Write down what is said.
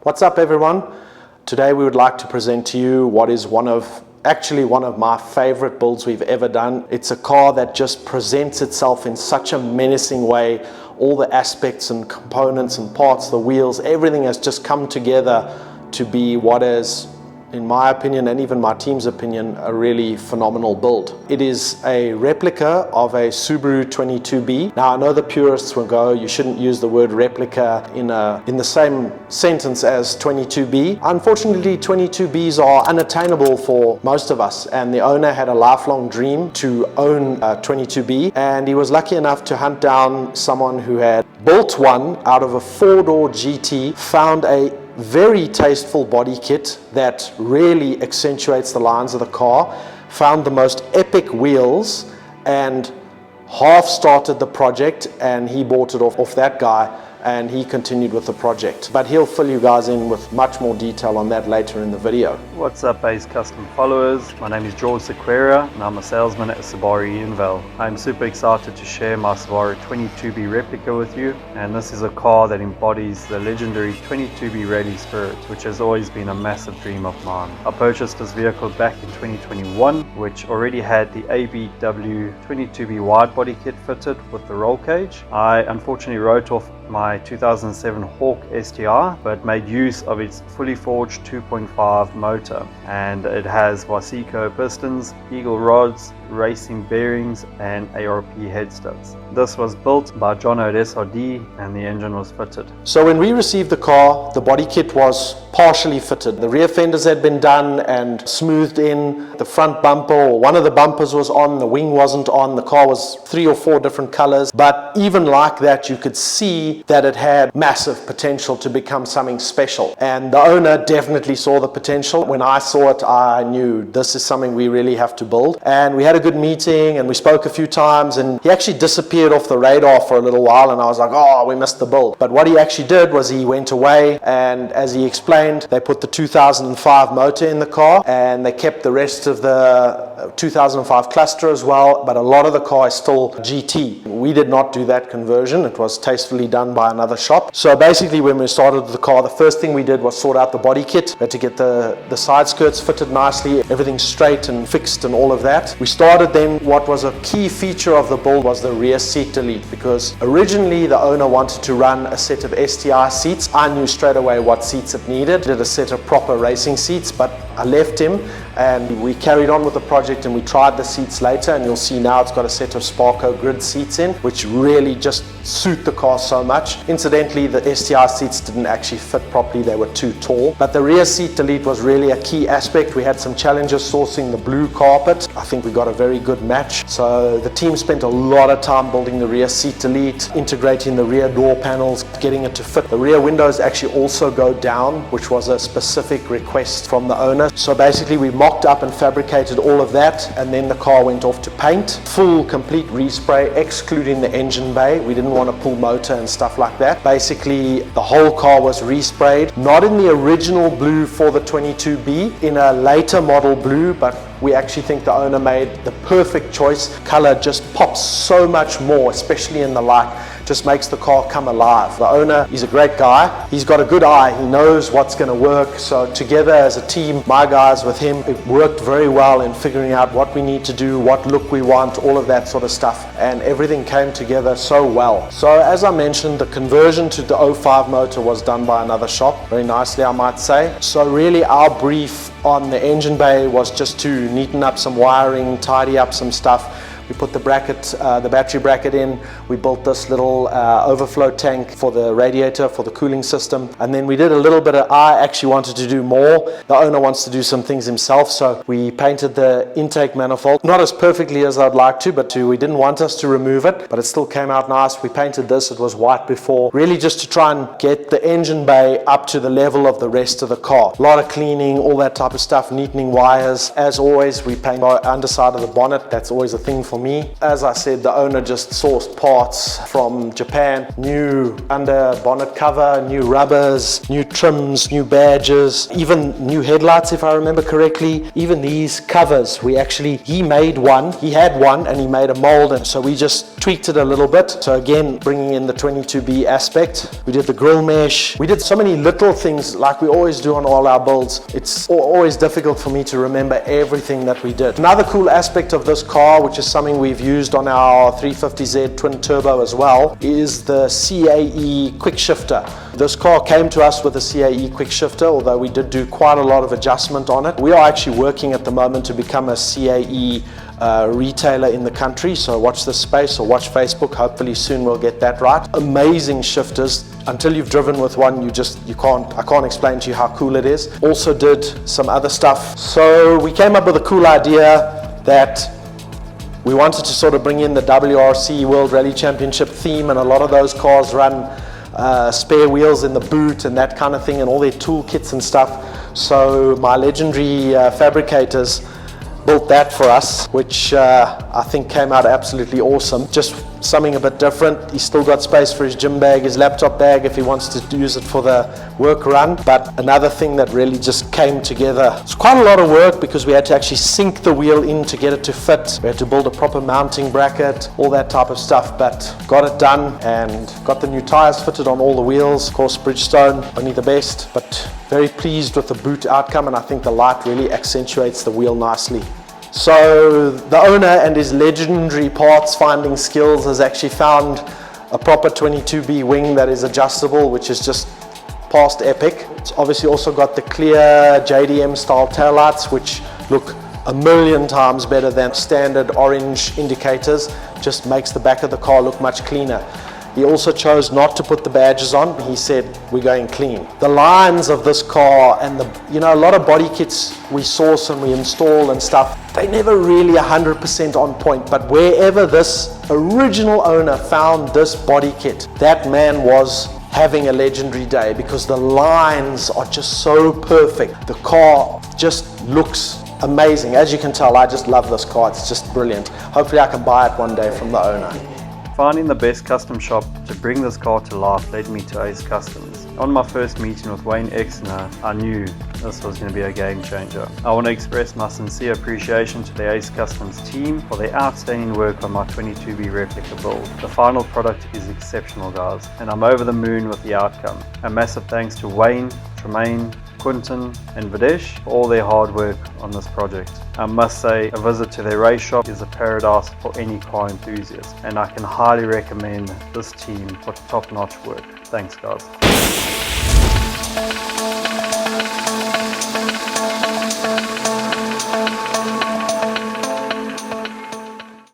What's up everyone? Today we would like to present to you what is one of my favorite builds we've ever done. It's a car that just presents itself in such a menacing way. All the aspects and components and parts, the wheels, everything has just come together to be what is, in my opinion and even my team's opinion, a really phenomenal build. It is a replica of a Subaru 22B. Now I know the purists will go, you shouldn't use the word replica in the same sentence as 22B. Unfortunately, 22Bs are unattainable for most of us, and the owner had a lifelong dream to own a 22B, and he was lucky enough to hunt down someone who had built one out of a 4-door GT, found a very tasteful body kit that really accentuates the lines of the car, found the most epic wheels, and half started the project, and he bought it off that guy, and he continued with the project. But he'll fill you guys in with much more detail on that later in the video. What's up Ace Custom followers, my name is George Sequeira and I'm a salesman at Subaru Enval. I'm super excited to share my Subaru 22B replica with you, and this is a car that embodies the legendary 22B rally spirit, which has always been a massive dream of mine. I purchased this vehicle back in 2021, which already had the ABW 22B wide body kit fitted with the roll cage. I unfortunately wrote off my 2007 Hawk STR, but made use of its fully forged 2.5 motor, and it has Vasico pistons, Eagle rods, racing bearings and ARP head studs. This was built by John at SRD and the engine was fitted. So when we received the car, the body kit was partially fitted. The rear fenders had been done and smoothed in. The front bumper, or one of the bumpers, was on, the wing wasn't on. The car was 3 or 4 different colors, but even like that you could see that it had massive potential to become something special, and the owner definitely saw the potential. When I saw it, I knew this is something we really have to build, and we had a good meeting and we spoke a few times, and he actually disappeared off the radar for a little while, and I was like, oh, we missed the build. But what he actually did was he went away, and as he explained, they put the 2005 motor in the car and they kept the rest of the 2005 cluster as well, but a lot of the car is still GT. We did not do that conversion. It was tastefully done by another shop. So basically when we started the car, the first thing we did was sort out the body kit. We had to get the side skirts fitted nicely, everything straight and fixed and all of that. We started then, what was a key feature of the build was the rear seat delete, because originally the owner wanted to run a set of STI seats. I knew straight away what seats it needed. Did a set of proper racing seats, but I left him and we carried on with the project and we tried the seats later, and you'll see now it's got a set of Sparco grid seats in, which really just suit the car so much. Incidentally, the STI seats didn't actually fit properly, they were too tall. But the rear seat delete was really a key aspect. We had some challenges sourcing the blue carpet. I think we got a very good match. So the team spent a lot of time building the rear seat delete, integrating the rear door panels, getting it to fit. The rear windows actually also go down, which was a specific request from the owner. So basically we mocked up and fabricated all of that, and then the car went off to paint. Full complete respray, excluding the engine bay. We didn't want to pull motor and stuff like that. Basically the whole car was resprayed, not in the original blue for the 22B, in a later model blue, but we actually think the owner made the perfect choice. Color just pops so much more, especially in the light. Just makes the car come alive. The owner, he's a great guy. He's got a good eye. He knows what's going to work. So together as a team, my guys with him, it worked very well in figuring out what we need to do, what look we want, all of that sort of stuff. And everything came together so well. So as I mentioned, the conversion to the 05 motor was done by another shop, very nicely I might say. So really our brief on the engine bay was just to neaten up some wiring, tidy up some stuff. We put the bracket, the battery bracket in. We built this little overflow tank for the radiator, for the cooling system. And then we did a little bit of, I actually wanted to do more. The owner wants to do some things himself. So we painted the intake manifold, not as perfectly as I'd like to, but we didn't want us to remove it, but it still came out nice. We painted this, it was white before, really just to try and get the engine bay up to the level of the rest of the car. A lot of cleaning, all that type of stuff, neatening wires. As always, we paint the underside of the bonnet. That's always a thing for for me. As I said, the owner just sourced parts from Japan, new under bonnet cover, new rubbers, new trims, new badges, even new headlights if I remember correctly. Even these covers, he made one, he had one and he made a mold, and so we just tweaked it a little bit. So again, bringing in the 22B aspect. We did the grill mesh. We did so many little things like we always do on all our builds. It's always difficult for me to remember everything that we did. Another cool aspect of this car, which is something we've used on our 350Z twin turbo as well, is the CAE quick shifter. This car came to us with a CAE quick shifter, although we did do quite a lot of adjustment on it. We are actually working at the moment to become a CAE retailer in the country, so watch this space or watch Facebook. Hopefully soon we'll get that right. Amazing shifters. Until you've driven with one, I can't explain to you how cool it is. Also did some other stuff. So we came up with a cool idea that we wanted to sort of bring in the WRC World Rally Championship theme, and a lot of those cars run spare wheels in the boot and that kind of thing, and all their tool kits and stuff. So my legendary fabricators built that for us, which I think came out absolutely awesome. Just something a bit different. He's still got space for his gym bag, his laptop bag if he wants to use it for the work run. But another thing that really just came together. It's quite a lot of work because we had to actually sink the wheel in to get it to fit. We had to build a proper mounting bracket, all that type of stuff, but got it done and got the new tires fitted on all the wheels. Of course, Bridgestone, only the best, but very pleased with the boot outcome, and I think the light really accentuates the wheel nicely. So the owner and his legendary parts finding skills has actually found a proper 22B wing that is adjustable, which is just past epic. It's obviously also got the clear JDM style taillights, which look a million times better than standard orange indicators. Just makes the back of the car look much cleaner. He also chose not to put the badges on. He said, we're going clean. The lines of this car and a lot of body kits we source and we install and stuff, they never really 100% on point, but wherever this original owner found this body kit, that man was having a legendary day because the lines are just so perfect. The car just looks amazing. As you can tell, I just love this car. It's just brilliant. Hopefully I can buy it one day from the owner. Finding the best custom shop to bring this car to life led me to Ace Customs. On my first meeting with Wayne Exner, I knew this was going to be a game changer. I want to express my sincere appreciation to the Ace Customs team for their outstanding work on my 22B replica build. The final product is exceptional, guys, and I'm over the moon with the outcome. A massive thanks to Wayne, Tremaine, Quinton and Videsh for all their hard work on this project. I must say, a visit to their race shop is a paradise for any car enthusiast, and I can highly recommend this team for top-notch work. Thanks, guys.